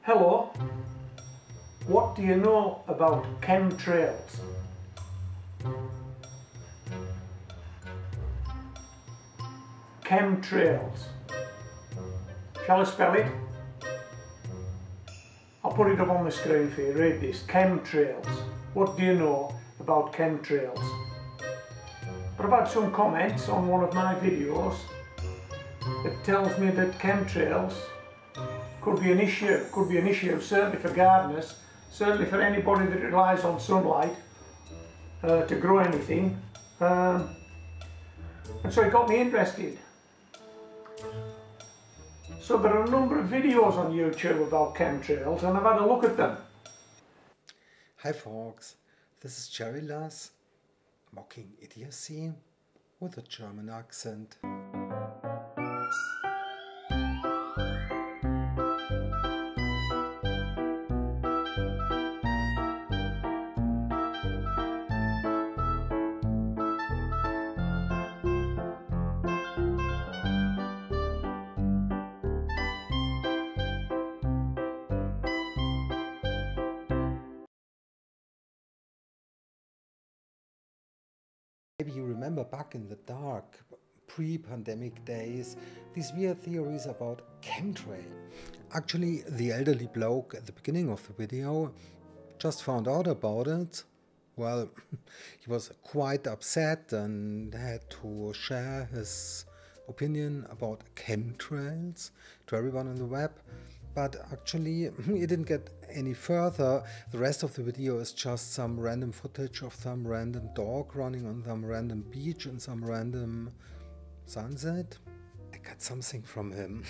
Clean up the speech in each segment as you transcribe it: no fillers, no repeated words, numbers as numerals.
Hello, what do you know about chemtrails? Chemtrails. Shall I spell it? I'll put it up on the screen for you. Read this. Chemtrails. What do you know about chemtrails? But I've had some comments on one of my videos that tells me that chemtrails could be an issue, certainly for gardeners, certainly for anybody that relies on sunlight to grow anything. And so it got me interested. So there are a number of videos on YouTube about chemtrails and I've had a look at them. Hi folks, this is JerryLass, mocking idiocy with a German accent. Maybe you remember back in the dark, pre-pandemic days, these weird theories about chemtrail. Actually, the elderly bloke at the beginning of the video just found out about it. Well, he was quite upset and had to share his opinion about chemtrails to everyone on the web. But actually, he didn't get any further. The rest of the video is just some random footage of some random dog running on some random beach in some random sunset. I got something from him.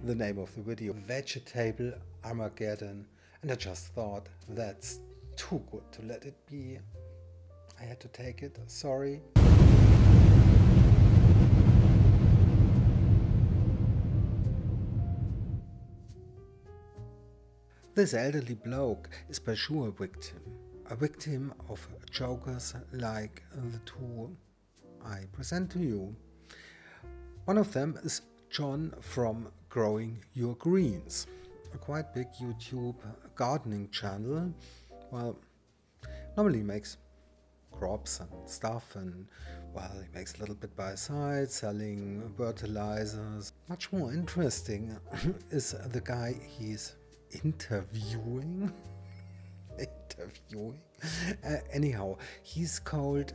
The name of the video, Vegetable Armageddon. And I just thought, that's too good to let it be. I had to take it, sorry. This elderly bloke is by sure a victim of jokers like the two I present to you. One of them is John from Growing Your Greens, a quite big YouTube gardening channel. Well, normally he makes crops and stuff, and well, he makes a little bit by side, selling fertilizers. Much more interesting is the guy he's interviewing. Anyhow, he's called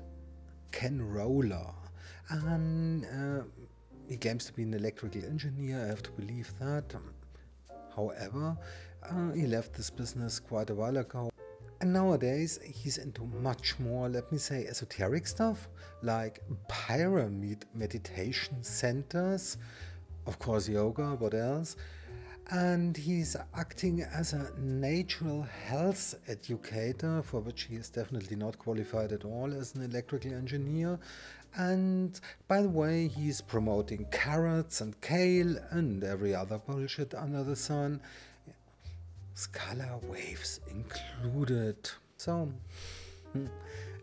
Chemtrail, and he claims to be an electrical engineer. I have to believe that. However, he left this business quite a while ago, and nowadays he's into much more, let me say, esoteric stuff, like pyramid meditation centers, of course yoga, what else? And he's acting as a natural health educator, for which he is definitely not qualified at all as an electrical engineer. And by the way, he's promoting carrots and kale and every other bullshit under the sun, scalar waves included. So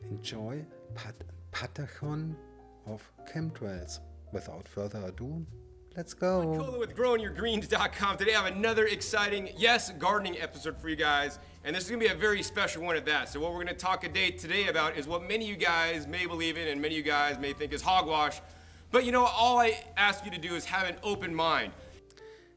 enjoy Patagon of chemtrails. Without further ado, let's go. I'm Cola with GrowingYourGreens.com. Today I have another exciting, yes, gardening episode for you guys. And this is going to be a very special one at that. So what we're going to talk today about is what many of you guys may believe in and many of you guys may think is hogwash. But you know, all I ask you to do is have an open mind.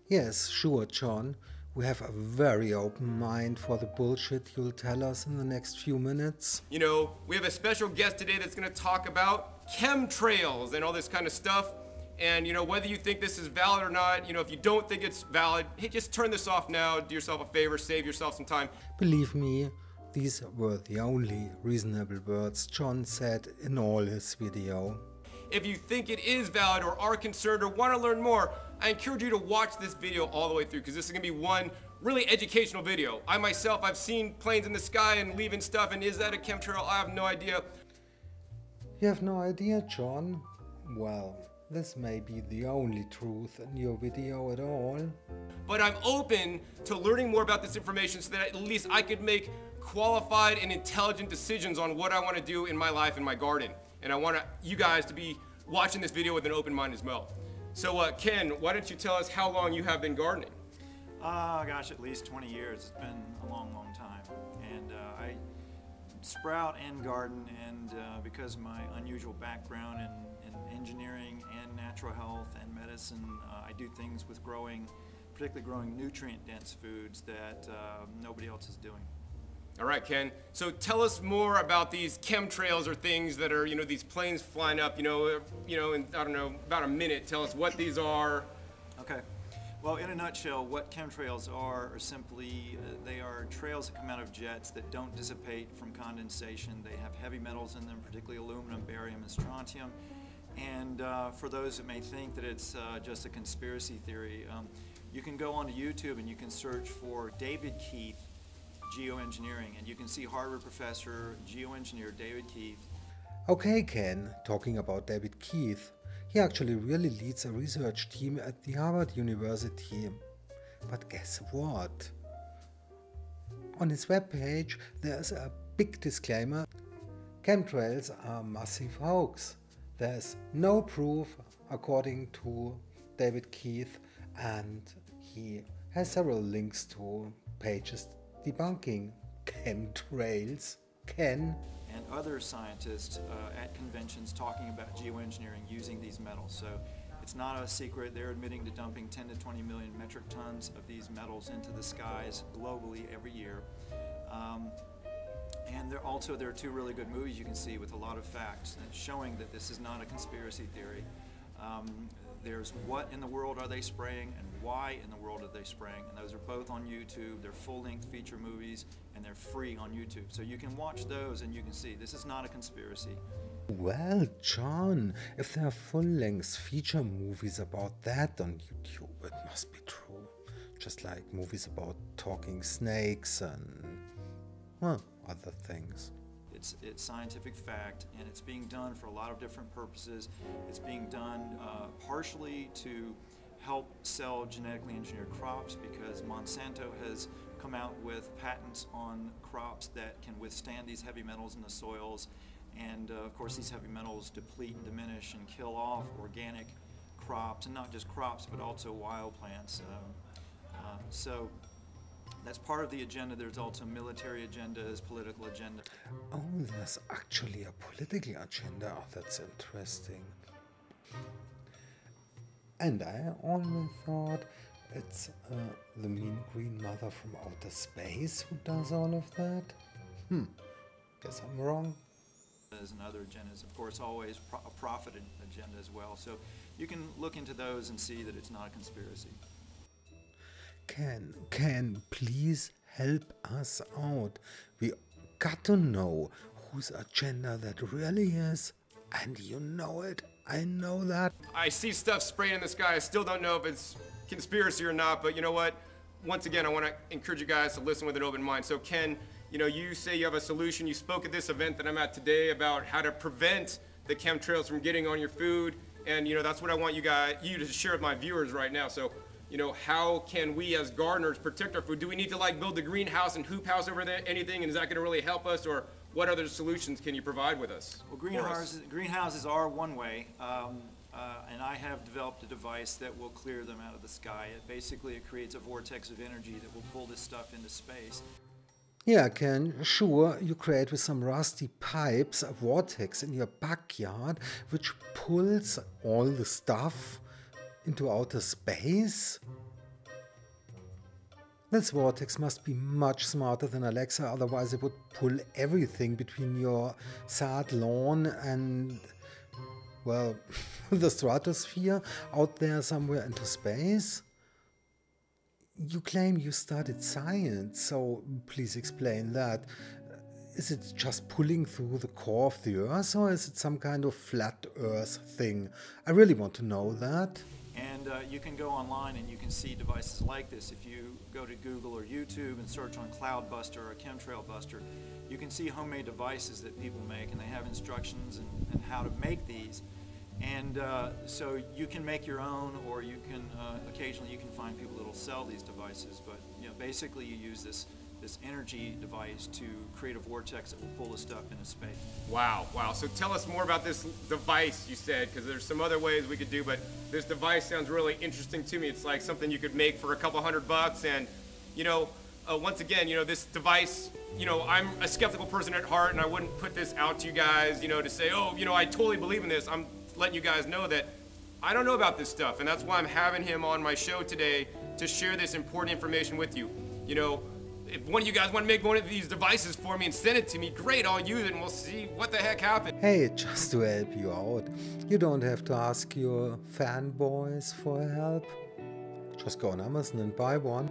Yes, sure, John. We have a very open mind for the bullshit you'll tell us in the next few minutes. You know, we have a special guest today that's going to talk about chemtrails and all this kind of stuff. And you know, whether you think this is valid or not, you know, if you don't think it's valid, hey, just turn this off now, do yourself a favor, save yourself some time. Believe me, these were the only reasonable words John said in all his video. If you think it is valid or are concerned or want to learn more, I encourage you to watch this video all the way through, because this is going to be one really educational video. I myself, I've seen planes in the sky and leaving stuff, and is that a chemtrail? I have no idea. You have no idea, John? Well, this may be the only truth in your video at all. But I'm open to learning more about this information so that at least I could make qualified and intelligent decisions on what I want to do in my life and my garden. And I want you guys to be watching this video with an open mind as well. So Ken, why don't you tell us how long you have been gardening? Gosh, at least 20 years. It's been a long, long time. And I sprout and garden, and because of my unusual background in engineering and natural health and medicine, I do things with particularly growing nutrient-dense foods that nobody else is doing. All right, Ken. So tell us more about these chemtrails or things that are, these planes flying up, in, I don't know, about a minute. Tell us what these are. Okay. Well, in a nutshell, what chemtrails are simply, they are trails that come out of jets that don't dissipate from condensation. They have heavy metals in them, particularly aluminum, barium, and strontium. And for those that may think that it's just a conspiracy theory, you can go onto YouTube and you can search for David Keith geoengineering, and you can see Harvard professor, geoengineer David Keith. Okay, Ken, talking about David Keith, he actually really leads a research team at the Harvard University. But guess what? On his webpage, there's a big disclaimer. Chemtrails are massive hoax. There's no proof, according to David Keith, and he has several links to pages debunking chemtrails. Ken and other scientists at conventions talking about geoengineering using these metals. So it's not a secret. They're admitting to dumping 10 to 20 million metric tons of these metals into the skies globally every year. And there are two really good movies you can see with a lot of facts showing that this is not a conspiracy theory. There's What in the World Are They Spraying and Why in the World Are They Spraying, and those are both on YouTube. They're full-length feature movies and they're free on YouTube. So you can watch those and you can see this is not a conspiracy. Well, John, if there are full-length feature movies about that on YouTube, it must be true. Just like movies about talking snakes and, well, other things. It's scientific fact, and it's being done for a lot of different purposes. It's being done partially to help sell genetically engineered crops, because Monsanto has come out with patents on crops that can withstand these heavy metals in the soils. And of course these heavy metals deplete and diminish and kill off organic crops, and not just crops but also wild plants. So that's part of the agenda. There's also military agendas, political agenda. Oh, there's actually a political agenda. Oh, that's interesting. And I always thought it's the mean green mother from outer space who does all of that. Guess I'm wrong. And other agendas, of course, always a profit agenda as well. So you can look into those and see that it's not a conspiracy. Can please help us out? We got to know whose agenda that really is, and you know it. I know that. I see stuff spraying in the sky. I still don't know if it's conspiracy or not, but you know what? Once again, I want to encourage you guys to listen with an open mind. So Ken, you say you have a solution. You spoke at this event that I'm at today about how to prevent the chemtrails from getting on your food, and that's what I want you to share with my viewers right now. So how can we as gardeners protect our food? Do we need to build a greenhouse and hoop house over there, anything, and is that going to really help us, or what other solutions can you provide with us? Well, greenhouses are one way, and I have developed a device that will clear them out of the sky. It creates a vortex of energy that will pull this stuff into space. Yeah, Ken, sure, you create with some rusty pipes a vortex in your backyard which pulls all the stuff into outer space? This vortex must be much smarter than Alexa, otherwise it would pull everything between your sad lawn and, well, the stratosphere out there somewhere into space. You claim you studied science, so please explain that. Is it just pulling through the core of the Earth, or is it some kind of flat Earth thing? I really want to know that. And you can go online and you can see devices like this. If you go to Google or YouTube and search on Cloudbuster or Chemtrail Buster, you can see homemade devices that people make, and they have instructions and how to make these. And so you can make your own, or you can occasionally you can find people that will sell these devices. But basically you use this this energy device to create a vortex that will pull the stuff into space. Wow, wow. So tell us more about this device you said, because there's some other ways we could do, but this device sounds really interesting to me. It's like something you could make for a couple $100, and you know, once again, you know, this device, you know, I'm a skeptical person at heart, and I wouldn't put this out to you guys, you know, to say, oh, you know, I totally believe in this. I'm letting you guys know that I don't know about this stuff, and that's why I'm having him on my show today to share this important information with you. You know, if one of you guys want to make one of these devices for me and send it to me, great, I'll use it and we'll see what the heck happens. Hey, just to help you out, you don't have to ask your fanboys for help. Just go on Amazon and buy one.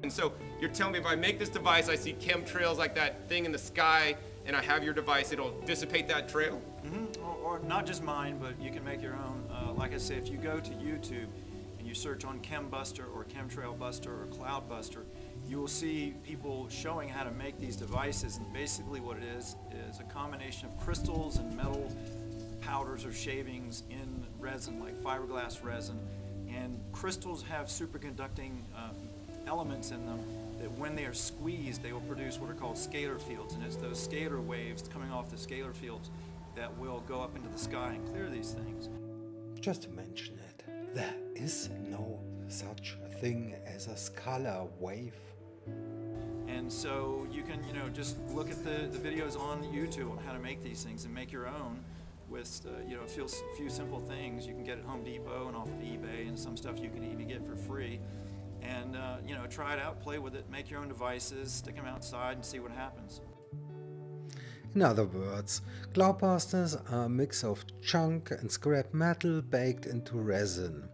And so you're telling me if I make this device, I see chemtrails like that thing in the sky, and I have your device, it'll dissipate that trail? Or not just mine, but you can make your own. Like I said, if you go to YouTube and you search on Chembuster or Chemtrail Buster or Cloud Buster, you will see people showing how to make these devices. And basically what it is a combination of crystals and metal powders or shavings in resin, like fiberglass resin. And crystals have superconducting elements in them that when they are squeezed, they will produce what are called scalar fields. And it's those scalar waves coming off the scalar fields that will go up into the sky and clear these things. Just to mention it, there is no such thing as a scalar wave. And so you can, you know, just look at the videos on YouTube on how to make these things and make your own with, you know, a few simple things. You can get at Home Depot and off of eBay, and some stuff you can even get for free. And, you know, try it out, play with it, make your own devices, stick them outside and see what happens. In other words, cloudbusters are a mix of junk and scrap metal baked into resin.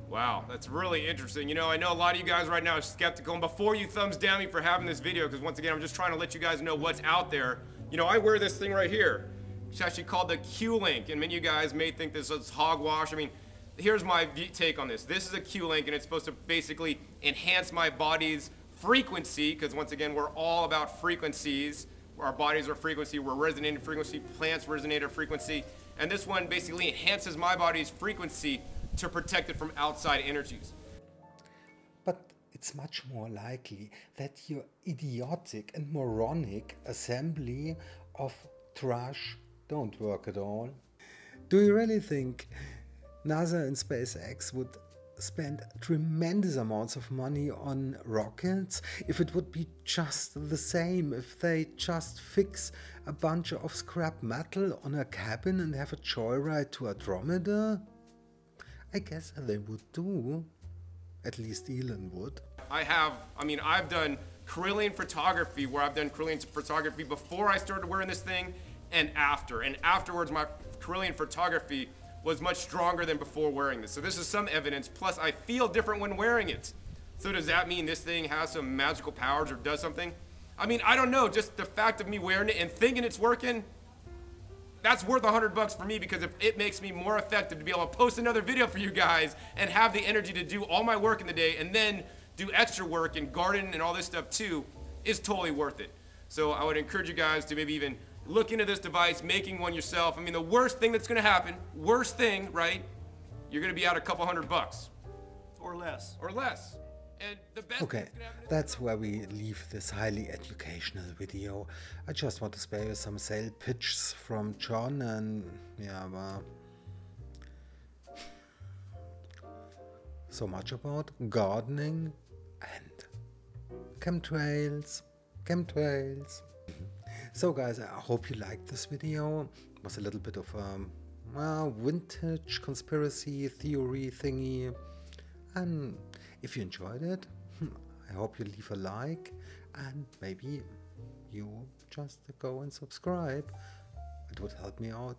Wow, that's really interesting. You know, I know a lot of you guys right now are skeptical, and before you thumbs down me for having this video, because once again, I'm just trying to let you guys know what's out there. You know, I wear this thing right here. It's actually called the Q-Link, and many of you guys may think this is hogwash. I mean, here's my take on this. This is a Q-Link, and it's supposed to basically enhance my body's frequency, because once again, we're all about frequencies. Our bodies are frequency, we're resonating frequency, plants resonate at frequency, and this one basically enhances my body's frequency to protect it from outside energies. But it's much more likely that your idiotic and moronic assembly of trash don't work at all. Do you really think NASA and SpaceX would spend tremendous amounts of money on rockets if it would be just the same, if they just fix a bunch of scrap metal on a cabin and have a joyride to Andromeda? I guess they would do. At least Elon would. I've done Carillion photography, where I've done Carillion photography before I started wearing this thing and after. And afterwards, my Carillion photography was much stronger than before wearing this. So this is some evidence, plus I feel different when wearing it. So does that mean this thing has some magical powers or does something? I mean, I don't know, just the fact of me wearing it and thinking it's working, that's worth $100 for me, because if it makes me more effective to be able to post another video for you guys and have the energy to do all my work in the day and then do extra work and garden and all this stuff too, is totally worth it. So I would encourage you guys to maybe even look into this device, making one yourself. I mean, the worst thing that's gonna happen, worst thing, right? You're gonna be out a couple $100. Or less. Or less. And the best Okay, that's where we leave this highly educational video. I just want to spare you some sale pitches from John, and yeah, well, so much about gardening and chemtrails. So guys, I hope you liked this video. It was a little bit of a vintage conspiracy theory thingy. And if you enjoyed it, I hope you leave a like, and maybe you just go and subscribe. It would help me out